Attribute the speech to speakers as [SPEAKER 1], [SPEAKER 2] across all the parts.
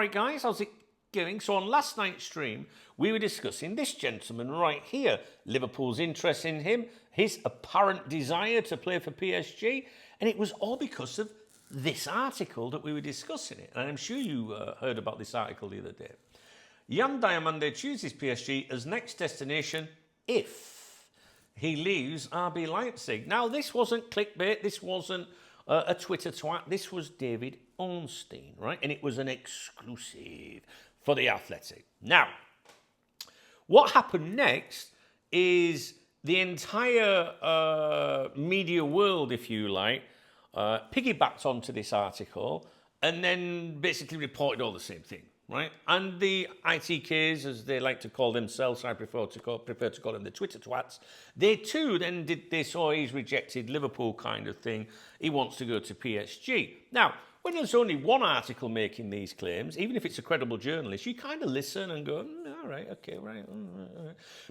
[SPEAKER 1] right, guys, how's it going? So on last night's stream, we were discussing this gentleman right here, Liverpool's interest in him, his apparent desire to play for PSG, and it was all because of this article that we were discussing it. And I'm sure you heard about this article the other day. Diomande chooses PSG as next destination if he leaves RB Leipzig. Now, this wasn't clickbait. This wasn't a Twitter twat. This was David Ornstein, right? And it was an exclusive for The Athletic. Now, what happened next is the entire media world, if you like, piggybacked onto this article and then basically reported all the same thing, right? And the ITKs, as they like to call themselves, I prefer to call them the Twitter twats, they too then did this, oh, he's rejected Liverpool kind of thing. He wants to go to PSG. Now, when there's only one article making these claims, even if it's a credible journalist, you kind of listen and go, all right, okay, right.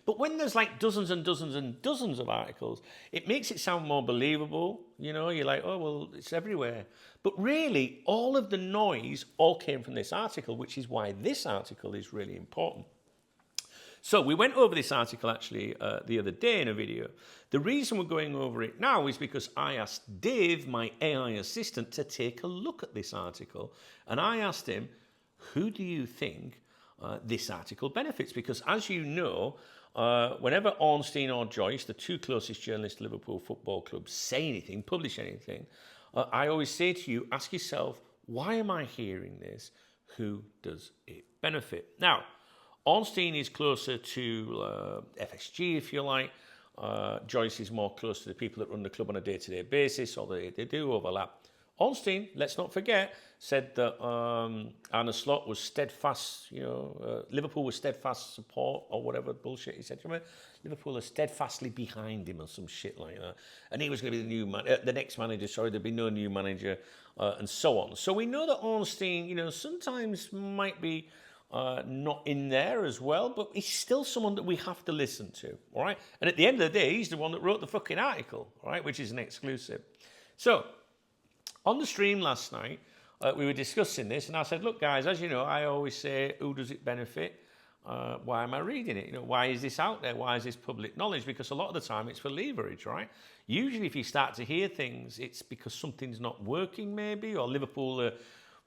[SPEAKER 1] But when there's like dozens and dozens and dozens of articles, it makes it sound more believable. You know, you're like, oh, well, it's everywhere. But really, all of the noise all came from this article, which is why this article is really important. So we went over this article actually the other day in a video. The reason we're going over it now is because I asked Dave, my AI assistant, to take a look at this article. And I asked him, who do you think this article benefits? Because as you know, whenever Ornstein or Joyce, the two closest journalists to Liverpool Football Club, say anything, publish anything, I always say to you, ask yourself, why am I hearing this? Who does it benefit? Now, Ornstein is closer to FSG, if you like. Joyce is more close to the people that run the club on a day-to-day basis, or they do overlap. Ornstein, let's not forget, said that Arne Slot was steadfast, Liverpool was steadfast support, or whatever bullshit he said. Remember? Liverpool are steadfastly behind him, or some shit like that. And he was going to be the next manager, there'd be no new manager, and so on. So we know that Ornstein, sometimes might be not in there as well, but he's still someone that we have to listen to, all right? And at the end of the day, he's the one that wrote the fucking article, all right, which is an exclusive. So, on the stream last night, we were discussing this, and I said, look, guys, as you know, I always say, who does it benefit? Why am I reading it? Why is this out there? Why is this public knowledge? Because a lot of the time, it's for leverage, right? Usually, if you start to hear things, it's because something's not working, maybe, or Liverpool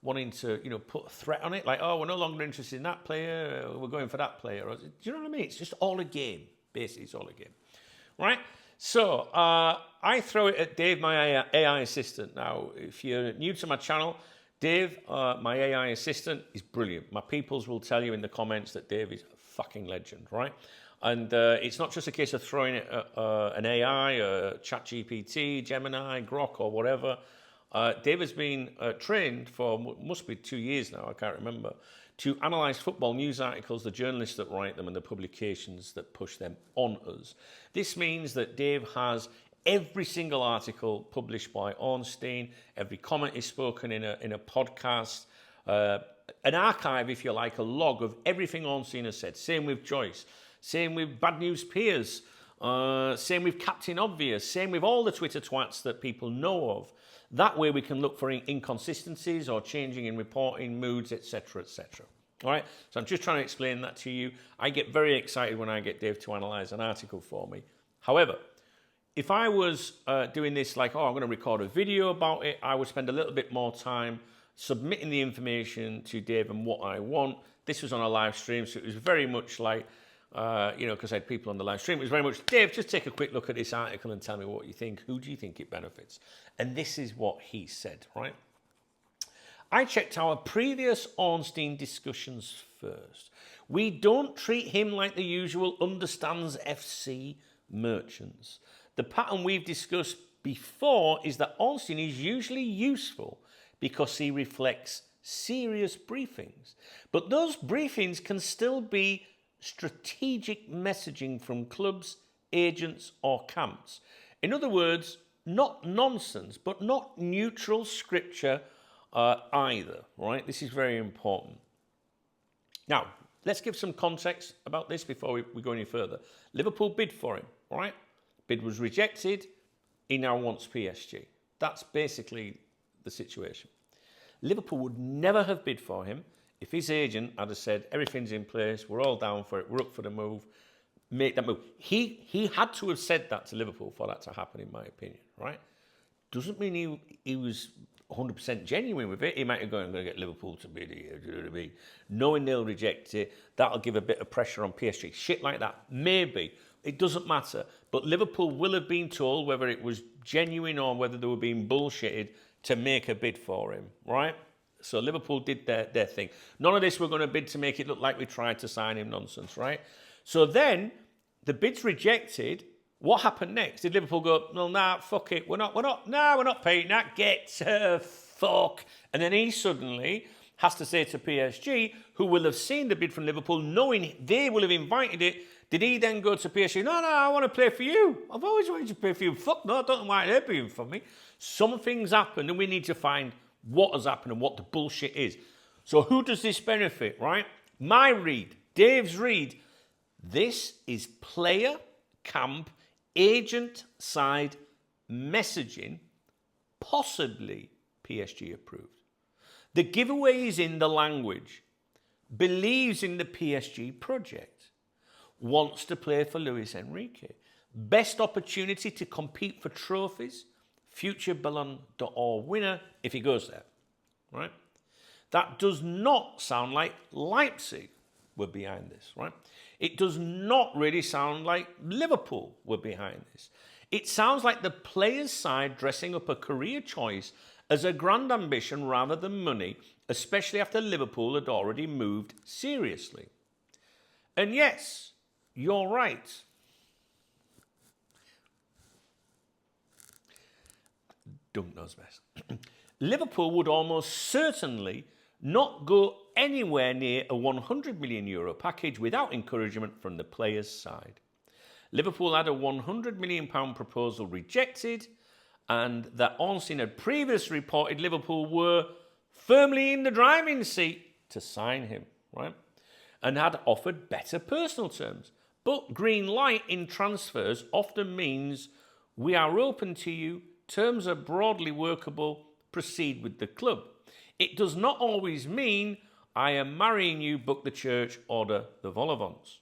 [SPEAKER 1] wanting to, put a threat on it, like, oh, we're no longer interested in that player, we're going for that player. Do you know what I mean? It's just all a game. Basically, it's all a game. Right? So, I throw it at Dave, my AI assistant. Now, if you're new to my channel, Dave, my AI assistant, is brilliant. My peoples will tell you in the comments that Dave is a fucking legend, right? And it's not just a case of throwing it at an AI, ChatGPT, Gemini, Grok, or whatever. Dave has been trained for, must be 2 years now, I can't remember, to analyse football news articles, the journalists that write them and the publications that push them on us. This means that Dave has every single article published by Ornstein, every comment is spoken in a podcast, an archive, if you like, a log of everything Ornstein has said. Same with Joyce, same with Bad News Piers, same with Captain Obvious, same with all the Twitter twats that people know of. That way we can look for inconsistencies or changing in reporting moods, etc., etc. All right? So I'm just trying to explain that to you. I get very excited when I get Dave to analyse an article for me. However, if I was doing this like, I'm going to record a video about it, I would spend a little bit more time submitting the information to Dave and what I want. This was on a live stream, so it was very much like, because I had people on the live stream, it was very much, Dave, just take a quick look at this article and tell me what you think. Who do you think it benefits? And this is what he said, right? I checked our previous Ornstein discussions first. We don't treat him like the usual understands FC merchants. The pattern we've discussed before is that Ornstein is usually useful because he reflects serious briefings. But those briefings can still be strategic messaging from clubs, agents, or camps. In other words, not nonsense, but not neutral scripture either, right? This is very important. Now, let's give some context about this before we go any further. Liverpool bid for him, right? Bid was rejected. He now wants PSG. That's basically the situation. Liverpool would never have bid for him if his agent had said, everything's in place, we're all down for it, we're up for the move, make that move. He had to have said that to Liverpool for that to happen, in my opinion, right? Doesn't mean he was 100% genuine with it. He might have gone, I'm going to get Liverpool to bid here, do you know what I mean? Knowing they'll reject it, that'll give a bit of pressure on PSG. Shit like that, maybe. It doesn't matter. But Liverpool will have been told whether it was genuine or whether they were being bullshitted to make a bid for him, right? So Liverpool did their thing. None of this we're going to bid to make it look like we tried to sign him nonsense, right? So then the bid's rejected. What happened next? Did Liverpool go, well, nah, fuck it, we're not paying that, get fuck. And then he suddenly has to say to PSG, who will have seen the bid from Liverpool, knowing they will have invited it, did he then go to PSG, no, I want to play for you. I've always wanted to play for you. Fuck no, I don't know why they're playing for me. Something's happened and we need to find what has happened and what the bullshit is. So who does this benefit, right? My read, Dave's read, this is player, camp, agent side messaging, possibly PSG approved. The giveaway is in the language, believes in the PSG project, wants to play for Luis Enrique, best opportunity to compete for trophies, future Ballon d'Or winner if he goes there, right? That does not sound like Leipzig were behind this, right? It does not really sound like Liverpool were behind this. It sounds like the players' side dressing up a career choice as a grand ambition rather than money, especially after Liverpool had already moved seriously. And yes, you're right. Dunk knows best. Liverpool would almost certainly not go anywhere near a €100 million package without encouragement from the players' side. Liverpool had a £100 million proposal rejected, and that Ornstein had previously reported Liverpool were firmly in the driving seat to sign him, right? And had offered better personal terms. But green light in transfers often means we are open to you, terms are broadly workable, proceed with the club. It does not always mean I am marrying you, book the church, order the vol-au-vents.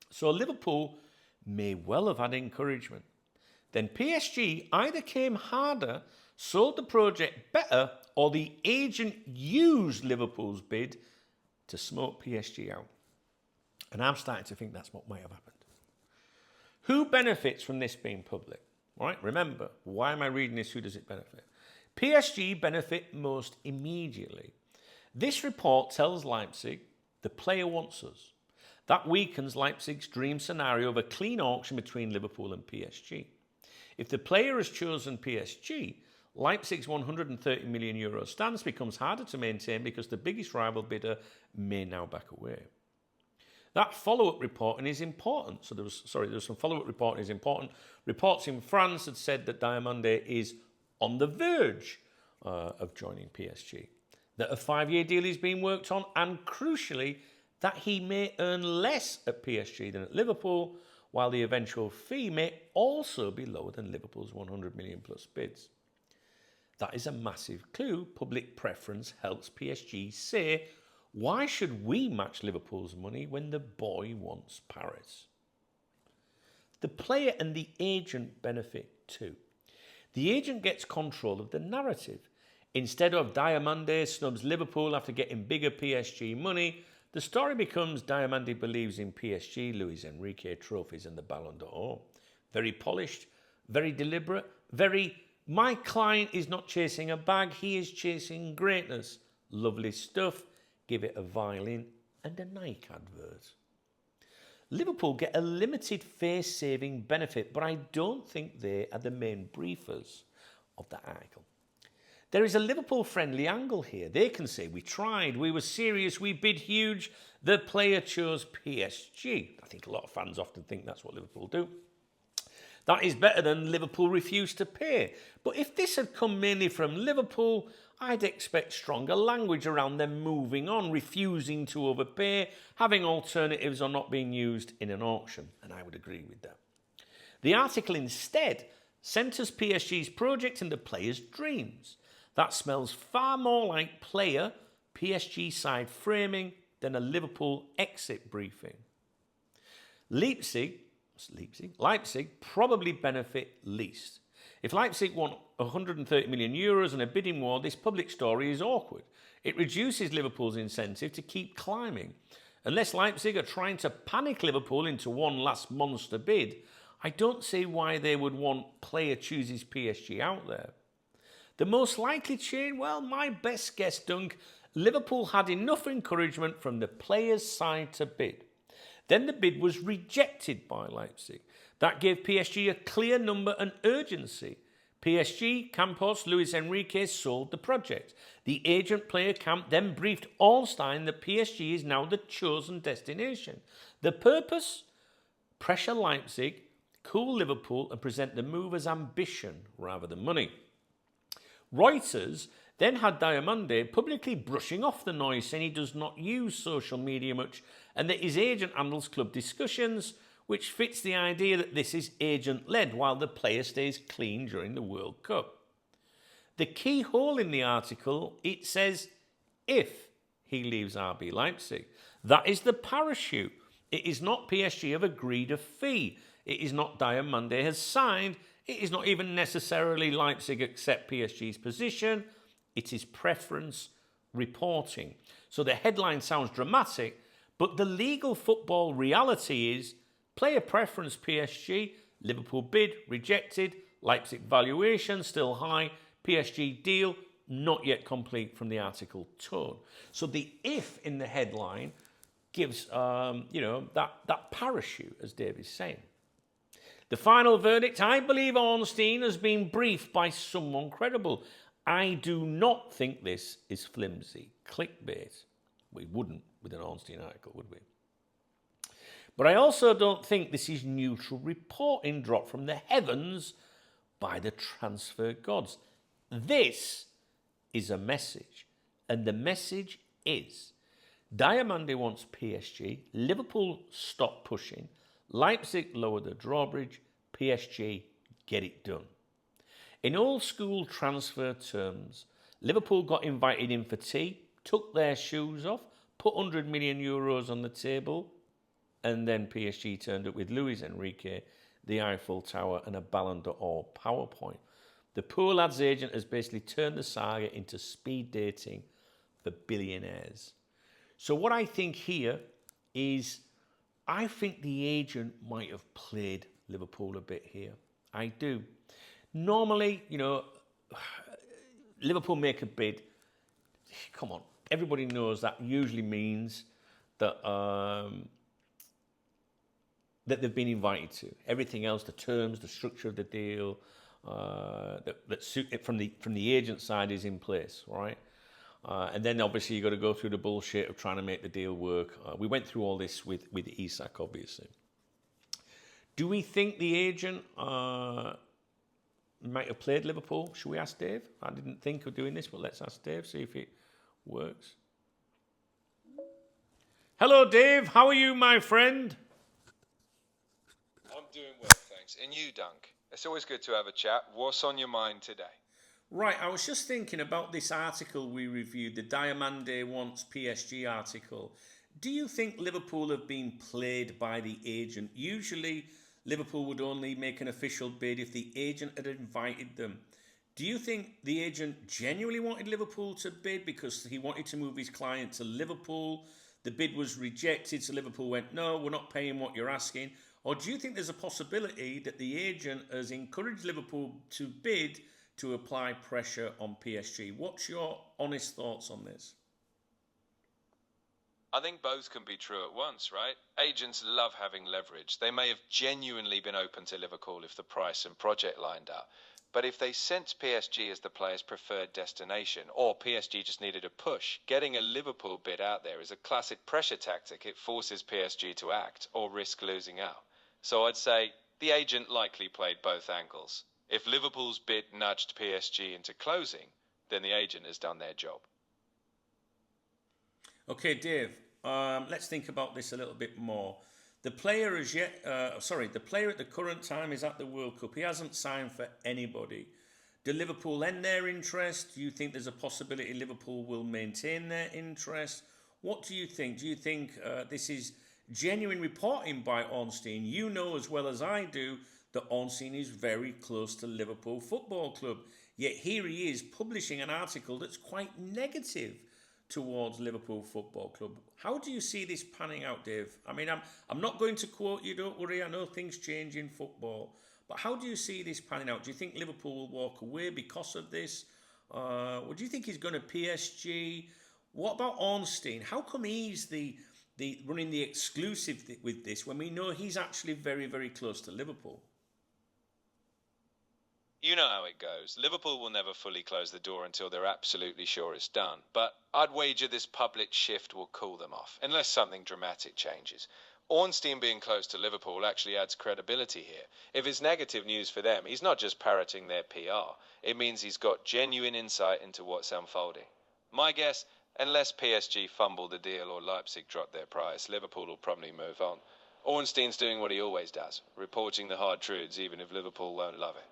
[SPEAKER 1] So Liverpool may well have had encouragement. Then PSG either came harder, sold the project better, or the agent used Liverpool's bid to smoke PSG out. And I'm starting to think that's what might have happened. Who benefits from this being public? Right? Remember, why am I reading this? Who does it benefit? PSG benefit most immediately. This report tells Leipzig the player wants us. That weakens Leipzig's dream scenario of a clean auction between Liverpool and PSG. If the player has chosen PSG, Leipzig's €130 million stance becomes harder to maintain because the biggest rival bidder may now back away. That follow-up reporting is important. There was some follow-up reporting is important. Reports in France had said that Diomande is on the verge of joining PSG, that a 5-year deal is being worked on, and crucially, that he may earn less at PSG than at Liverpool, while the eventual fee may also be lower than Liverpool's 100 million plus bids. That is a massive clue. Public preference helps PSG say, why should we match Liverpool's money when the boy wants Paris? The player and the agent benefit too. The agent gets control of the narrative. Instead of Diomande snubs Liverpool after getting bigger PSG money, the story becomes Diomande believes in PSG, Luis Enrique trophies and the Ballon d'Or. Very polished, very deliberate, very, my client is not chasing a bag, he is chasing greatness. Lovely stuff. Give it a violin and a Nike advert. Liverpool get a limited face-saving benefit, but I don't think they are the main briefers of the article. There is a Liverpool-friendly angle here. They can say, we tried, we were serious, we bid huge, the player chose PSG. I think a lot of fans often think that's what Liverpool do. That is better than Liverpool refused to pay. But if this had come mainly from Liverpool, I'd expect stronger language around them moving on, refusing to overpay, having alternatives or not being used in an auction. And I would agree with that. The article instead centres PSG's project in the players' dreams. That smells far more like player PSG side framing, then a Liverpool exit briefing. Leipzig probably benefit least. If Leipzig want 130 million euros and a bidding war, this public story is awkward. It reduces Liverpool's incentive to keep climbing. Unless Leipzig are trying to panic Liverpool into one last monster bid, I don't see why they would want player chooses PSG out there. The most likely change, well, my best guess, Dunk, Liverpool had enough encouragement from the players' side to bid. Then the bid was rejected by Leipzig. That gave PSG a clear number and urgency. PSG, Campos, Luis Enrique sold the project. The agent-player camp then briefed Ornstein that PSG is now the chosen destination. The purpose? Pressure Leipzig, cool Liverpool and present the move as ambition rather than money. Reuters then had Diomande publicly brushing off the noise, saying he does not use social media much and that his agent handles club discussions, which fits the idea that this is agent-led while the player stays clean during the World Cup. The key hole in the article, it says, if he leaves RB Leipzig. That is the parachute. It is not PSG have agreed a fee. It is not Diomande has signed. It is not even necessarily Leipzig accept PSG's position. It is preference reporting. So the headline sounds dramatic, but the legal football reality is player preference PSG, Liverpool bid, rejected, Leipzig valuation still high, PSG deal not yet complete from the article tone. So the if in the headline gives, that parachute, as Dave is saying. The final verdict, I believe Ornstein has been briefed by someone credible. I do not think this is flimsy clickbait. We wouldn't with an Ornstein article, would we? But I also don't think this is neutral reporting dropped from the heavens by the transfer gods. This is a message, and the message is Diomande wants PSG, Liverpool stop pushing, Leipzig lower the drawbridge, PSG get it done. In old school transfer terms, Liverpool got invited in for tea, took their shoes off, put 100 million euros on the table, and then PSG turned up with Luis Enrique, the Eiffel Tower, and a Ballon d'Or PowerPoint. The poor lad's agent has basically turned the saga into speed dating for billionaires. So what I think here is, I think the agent might have played Liverpool a bit here. I do. Normally, Liverpool make a bid. Come on, everybody knows that usually means that that they've been invited to. Everything else, the terms, the structure of the deal, that suit it from the agent side is in place, right? And then obviously you got to go through the bullshit of trying to make the deal work. We went through all this with Isak, obviously. Do we think the agent might have played Liverpool? Should we ask Dave? I didn't think of doing this, but let's ask Dave, see if it works. Hello, Dave. How are you, my friend?
[SPEAKER 2] I'm doing well, thanks. And you, Dunk? It's always good to have a chat. What's on your mind today?
[SPEAKER 1] Right, I was just thinking about this article we reviewed, the Diomande Wants PSG article. Do you think Liverpool have been played by the agent? Usually, Liverpool would only make an official bid if the agent had invited them. Do you think the agent genuinely wanted Liverpool to bid because he wanted to move his client to Liverpool? The bid was rejected, so Liverpool went, no, we're not paying what you're asking. Or do you think there's a possibility that the agent has encouraged Liverpool to bid to apply pressure on PSG? What's your honest thoughts on this?
[SPEAKER 2] I think both can be true at once, right? Agents love having leverage. They may have genuinely been open to Liverpool if the price and project lined up. But if they sense PSG as the player's preferred destination, or PSG just needed a push, getting a Liverpool bid out there is a classic pressure tactic. It forces PSG to act or risk losing out. So I'd say the agent likely played both angles. If Liverpool's bid nudged PSG into closing, then the agent has done their job.
[SPEAKER 1] Okay, Dave, let's think about this a little bit more. The player the player at the current time is at the World Cup. He hasn't signed for anybody. Do Liverpool end their interest? Do you think there's a possibility Liverpool will maintain their interest? What do you think? Do you think this is genuine reporting by Ornstein? You know as well as I do that Ornstein is very close to Liverpool Football Club. Yet here he is publishing an article that's quite negative towards Liverpool Football Club. How do you see this panning out, Dave? I mean, I'm not going to quote you, don't worry, I know things change in football. But how do you see this panning out? Do you think Liverpool will walk away because of this? Or do you think he's going to PSG? What about Ornstein? How come he's the running the exclusive with this when we know he's actually very, very close to Liverpool?
[SPEAKER 2] You know how it goes. Liverpool will never fully close the door until they're absolutely sure it's done. But I'd wager this public shift will cool them off, unless something dramatic changes. Ornstein being close to Liverpool actually adds credibility here. If it's negative news for them, he's not just parroting their PR. It means he's got genuine insight into what's unfolding. My guess, unless PSG fumble the deal or Leipzig drop their price, Liverpool will probably move on. Ornstein's doing what he always does, reporting the hard truths even if Liverpool won't love it.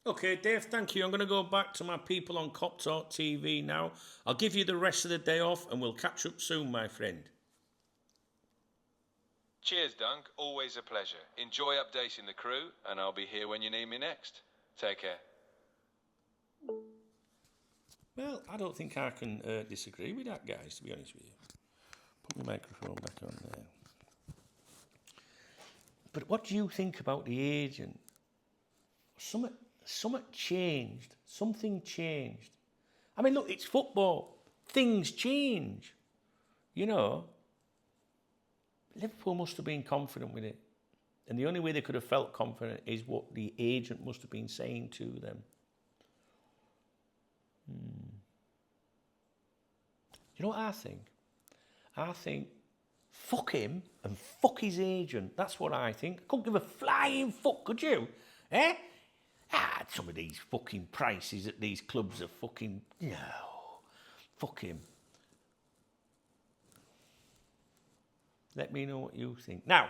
[SPEAKER 1] Okay, Dave, thank you. I'm going to go back to my people on Cop Talk TV now. I'll give you the rest of the day off and we'll catch up soon, my friend.
[SPEAKER 2] Cheers, Dunk. Always a pleasure. Enjoy updating the crew, and I'll be here when you need me next. Take care.
[SPEAKER 1] Well, I don't think I can disagree with that, guys, to be honest with you. Put my microphone back on there. But what do you think about the agent? Something changed. Something changed. I mean, look, it's football. Things change. You know, Liverpool must have been confident with it. And the only way they could have felt confident is what the agent must have been saying to them. You know what I think? I think, fuck him and fuck his agent. That's what I think. I couldn't give a flying fuck, could you? Eh? Some of these fucking prices at these clubs are fucking... No. Fuck him. Let me know what you think. Now,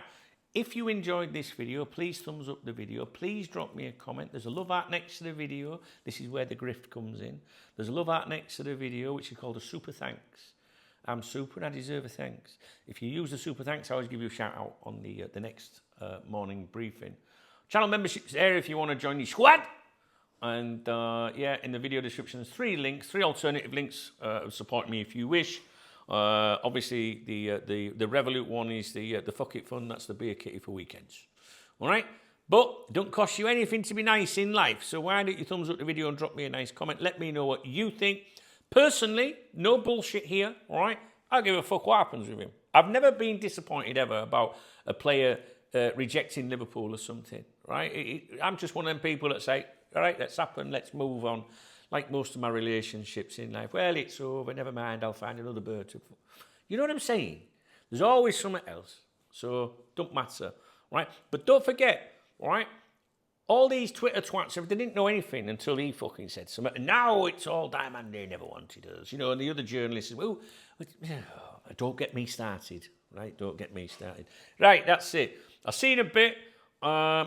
[SPEAKER 1] if you enjoyed this video, please thumbs up the video. Please drop me a comment. There's a love heart next to the video. This is where the grift comes in. There's a love heart next to the video, which is called a super thanks. I'm super and I deserve a thanks. If you use the super thanks, I always give you a shout out on the next morning briefing. Channel membership's there if you want to join the squad. And yeah, in the video description, there's 3 links, 3 alternative links. Support me if you wish. Obviously, the Revolut one is the Fuck It Fund. That's the beer kitty for weekends. All right? But it don't cost you anything to be nice in life. So why don't you thumbs up the video and drop me a nice comment? Let me know what you think. Personally, no bullshit here. All right? I'll give a fuck what happens with him. I've never been disappointed ever about a player rejecting Liverpool or something. Right? I'm just one of them people that say, all right, let's happen. Let's move on. Like most of my relationships in life. Well, it's over. Never mind. I'll find another bird to... You know what I'm saying? There's always something else. So, don't matter. Right? But don't forget, right? All these Twitter twats, they didn't know anything until he fucking said something. And now it's all Diomande never wanted us. You know, and the other journalists said, well, don't get me started. Right? Don't get me started. Right, that's it. I'll see you in a bit.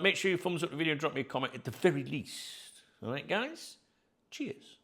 [SPEAKER 1] Make sure you thumbs up the video and drop me a comment at the very least. All right, guys? Cheers.